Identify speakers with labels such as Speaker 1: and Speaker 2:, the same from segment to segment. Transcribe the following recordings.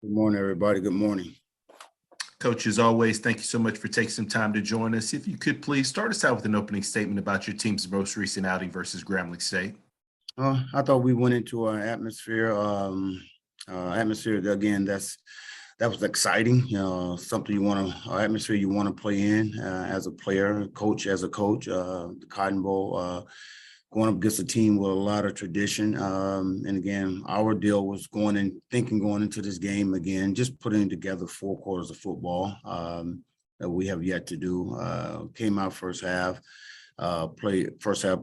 Speaker 1: Good morning, everybody. Good morning.
Speaker 2: Coach, as always, thank you so much for taking some time to join us. If you could please start us out with an opening statement about your team's most recent outing versus Grambling State.
Speaker 1: I thought we went into an atmosphere that, again, that was exciting. Something you want to, atmosphere you want to play in as a player, coach as a coach. The Cotton Bowl, going up against a team with a lot of tradition. And again, our deal was going into this game again, just putting together 4 quarters of football that we have yet to do. Came out first half. Played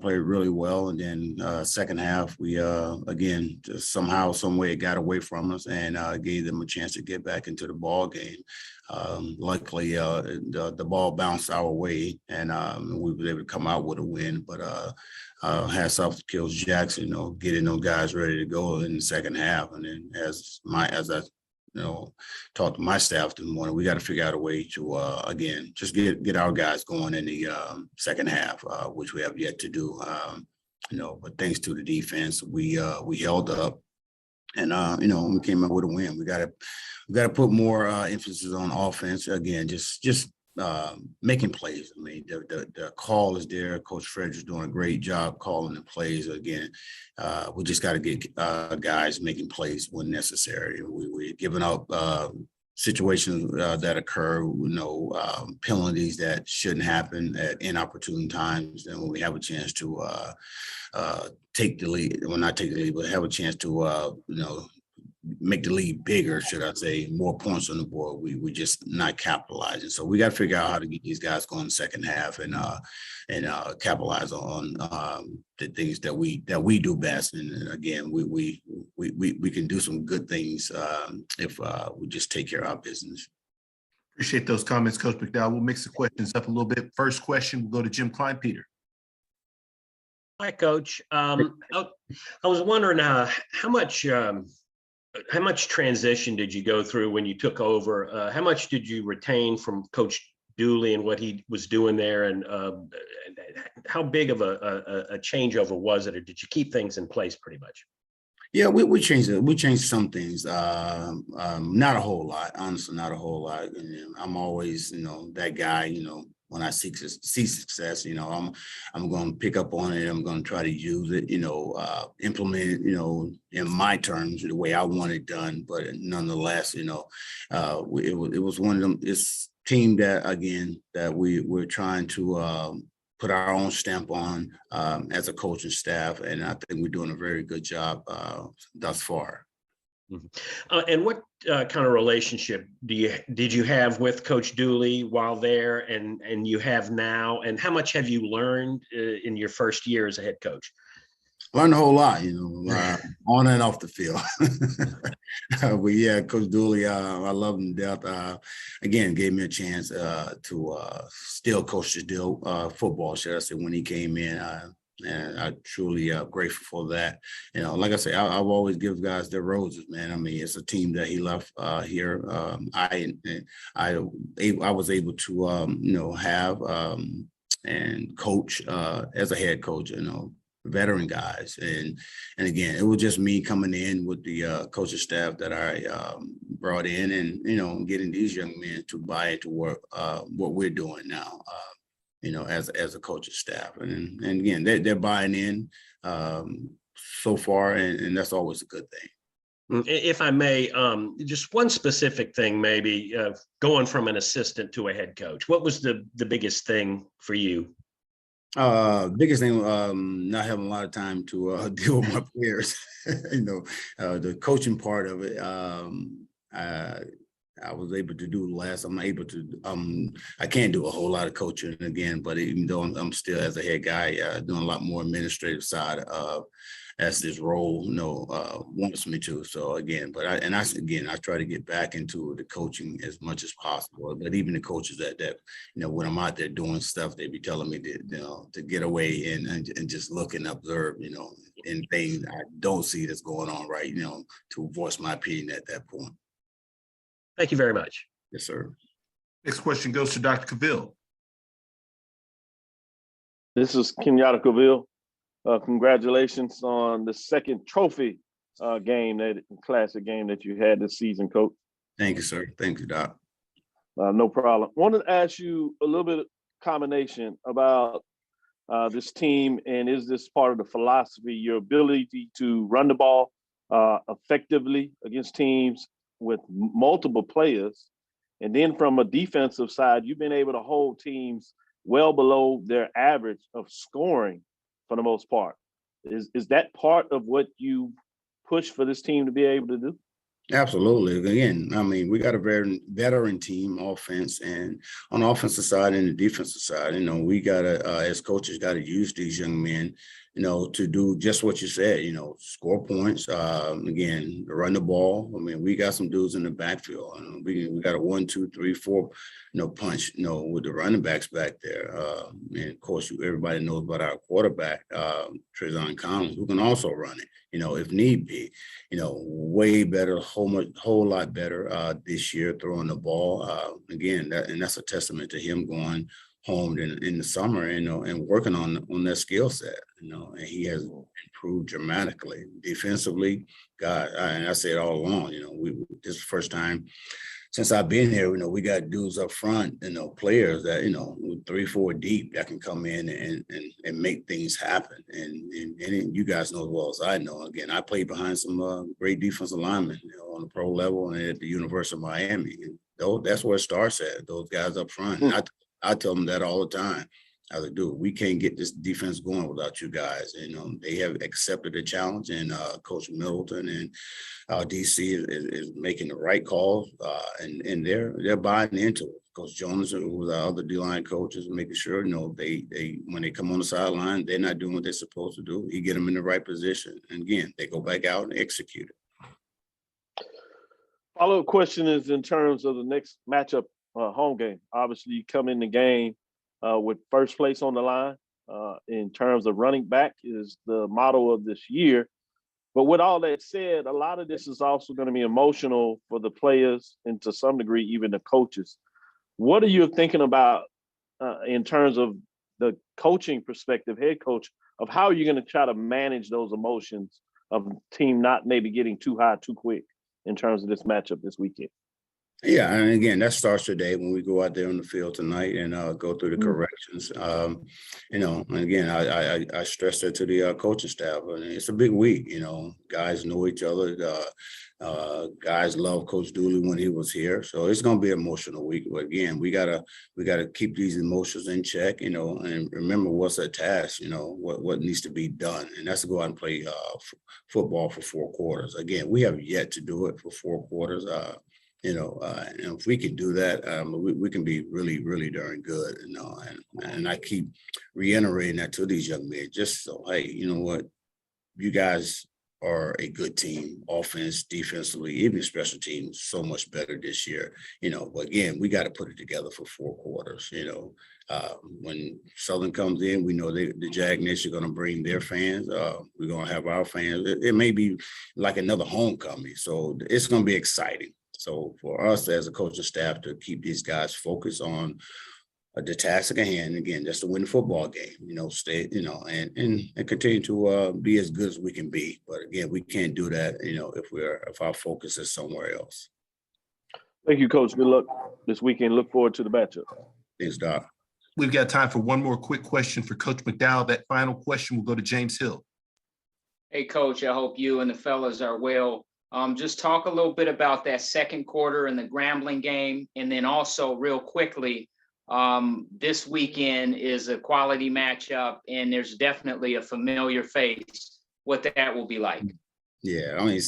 Speaker 1: really well, and then second half we again just somehow, some way it got away from us and gave them a chance to get back into the ball game. Luckily, the ball bounced our way, and we were able to come out with a win. But hats off to Kills Jackson, getting those guys ready to go in the second half. And then as I talked to my staff this morning, we got to figure out a way to again just get our guys going in the second half, which we have yet to do. But thanks to the defense, we held up, and we came out with a win. We got to put more emphasis on offense again. Just making plays. I mean, the call is there. Coach Frederick's doing a great job calling the plays. Again, we just got to get guys making plays when necessary. We're giving up situations that occur, penalties that shouldn't happen at inopportune times. And when we have a chance to take the lead, well, not take the lead, but have a chance to, make the lead bigger, should I say, more points on the board, we just not capitalizing. So we got to figure out how to get these guys going second half and capitalize on the things that we do best. And again, we can do some good things if we just take care of our business.
Speaker 2: Appreciate those comments, Coach McDowell. We'll mix the questions up a little bit. First question, we'll go to Jim Kleinpeter.
Speaker 3: Hi, Coach. I was wondering how much transition did you go through when you took over? How much did you retain from Coach Dooley and what he was doing there? And how big of a changeover was it, or did you keep things in place pretty much?
Speaker 1: Yeah, we changed it. We changed some things, not a whole lot, honestly, not a whole lot. And I'm always, that guy, when I see success, I'm going to pick up on it. I'm going to try to use it, implement it, in my terms, the way I want it done. But nonetheless, it was one of them. It's team that, again, that we're trying to put our own stamp on as a coaching staff, and I think we're doing a very good job thus far.
Speaker 3: Mm-hmm. And what kind of relationship did you have with Coach Dooley while there, and you have now? And how much have you learned in your first year as a head coach?
Speaker 1: Learned a whole lot, on and off the field. But yeah, Coach Dooley, I love him to death. Again, gave me a chance to still coach the football, should I say, when he came in. And I'm truly grateful for that. Like I say, I've always give guys their roses, man. I mean, it's a team that he left here. I was able to, have and coach as a head coach, veteran guys. And again, it was just me coming in with the coaching staff that I brought in, and, getting these young men to buy into what we're doing now. As a coaching staff, and again, they're buying in so far, and that's always a good thing.
Speaker 3: If I may, just one specific thing, maybe going from an assistant to a head coach. What was the biggest thing for you?
Speaker 1: Biggest thing, not having a lot of time to deal with my players. The coaching part of it. I was able to do less. I'm able to, I can't do a whole lot of coaching again, but even though I'm still, as a head guy, doing a lot more administrative side as this role, wants me to. So again, I try to get back into the coaching as much as possible. But even the coaches that when I'm out there doing stuff, they be telling me to get away and just look and observe, and things I don't see that's going on right, to voice my opinion at that point.
Speaker 3: Thank you very much.
Speaker 1: Yes, sir.
Speaker 2: Next question goes to Dr. Cavill.
Speaker 4: This is Kenyatta Cavill. Congratulations on the second trophy classic game that you had this season, Coach.
Speaker 1: Thank you, sir. Thank you, Doc.
Speaker 4: No problem. Wanted to ask you a little bit of combination about this team, and is this part of the philosophy, your ability to run the ball effectively against teams with multiple players, and then from a defensive side, you've been able to hold teams well below their average of scoring for the most part. Is that part of what you push for this team to be able to do?
Speaker 1: Absolutely. Again, I mean, we got a very veteran team offense, and on the offensive side and the defensive side, we got to, as coaches, got to use these young men, to do just what you said, score points. Again, run the ball. I mean, we got some dudes in the backfield. We got a 1, 2, 3, 4, punch, with the running backs back there. And of course, everybody knows about our quarterback, Trezon Collins, who can also run it, if need be. Way better, whole lot better this year throwing the ball. Again, that's a testament to him going home in the summer, and working on that skill set, and he has improved dramatically defensively. God, and I say it all along, this is the first time since I've been here, we got dudes up front, players that, 3, 4 deep that can come in and make things happen. And you guys know as well as I know. Again, I played behind some great defensive linemen, on the pro level and at the University of Miami. And that's where it starts at, those guys up front. And I tell them that all the time. I was like, dude, we can't get this defense going without you guys. And they have accepted the challenge, and Coach Middleton and DC is making the right calls, and they're buying into it. Coach Jones, who was our other D-line coach, is making sure, they when they come on the sideline, they're not doing what they're supposed to do. He get them in the right position, and again, they go back out and execute it.
Speaker 4: Follow-up question is in terms of the next matchup, home game. Obviously, you come in the game with first place on the line. In terms of running back is the motto of this year. But with all that said, a lot of this is also going to be emotional for the players and to some degree, even the coaches. What are you thinking about in terms of the coaching perspective, head coach, of how you're going to try to manage those emotions of the team not maybe getting too high too quick in terms of this matchup this weekend?
Speaker 1: Yeah, and again, that starts today when we go out there on the field tonight and go through the corrections. And again, I stress that to the coaching staff. I mean, it's a big week. Guys know each other. Guys love Coach Dooley when he was here, so it's going to be an emotional week. But again, we gotta keep these emotions in check. And remember what's at task. What needs to be done, and that's to go out and play football for 4 quarters. Again, we have yet to do it for 4 quarters. And if we can do that, we can be really, really darn good, and I keep reiterating that to these young men, just so, hey, you know what, you guys are a good team, offense, defensively, even special teams, so much better this year, but again, we got to put it together for 4 quarters, when Southern comes in, we know the Jag Nation are going to bring their fans. We're going to have our fans. It may be like another homecoming, so it's going to be exciting. So for us as a coaching staff to keep these guys focused on the task at hand, again, just to win the football game, stay, and continue to be as good as we can be. But again, we can't do that, if our focus is somewhere else.
Speaker 4: Thank you, Coach. Good luck this weekend. Look forward to the matchup.
Speaker 1: Thanks, Doc.
Speaker 2: We've got time for one more quick question for Coach McDowell. That final question will go to James Hill.
Speaker 5: Hey, Coach, I hope you and the fellas are well. Just talk a little bit about that second quarter in the Grambling game. And then also real quickly, this weekend is a quality matchup and there's definitely a familiar face, what that will be like.
Speaker 1: Yeah, I mean,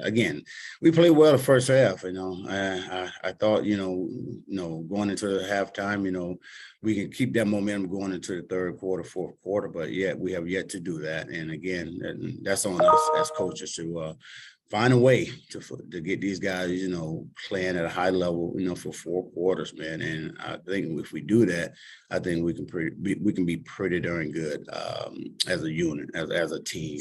Speaker 1: again, we played well the first half, I thought, going into the halftime, we can keep that momentum going into the third quarter, fourth quarter, but yet we have yet to do that. And again, that's on us as coaches to find a way to get these guys, playing at a high level, for 4 quarters, man. And I think if we do that, I think we can be pretty darn good as a unit, as a team.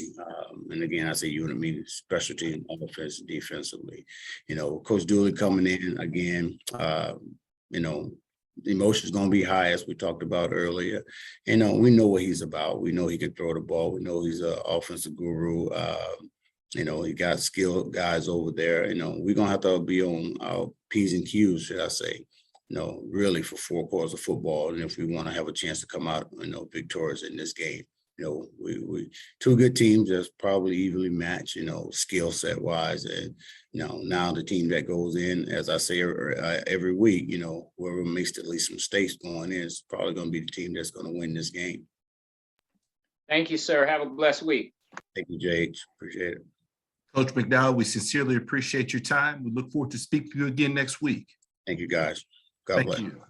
Speaker 1: And again, I say unit meaning special team, offense, defensively. Coach Dooley coming in again. The emotion's going to be high, as we talked about earlier. We know what he's about. We know he can throw the ball. We know he's an offensive guru. You got skilled guys over there. We're going to have to be on our P's and Q's, should I say, really for 4 quarters of football. And if we want to have a chance to come out, victorious in this game, we 2 good teams that's probably evenly matched, skill set wise. And, now the team that goes in, as I say every week, whoever makes at least some mistakes going in is probably going to be the team that's going to win this game.
Speaker 5: Thank you, sir. Have a blessed week.
Speaker 1: Thank you, Jake. Appreciate it.
Speaker 2: Coach McDowell, we sincerely appreciate your time. We look forward to speaking to you again next week.
Speaker 1: Thank you, guys. God bless.
Speaker 2: Thank you.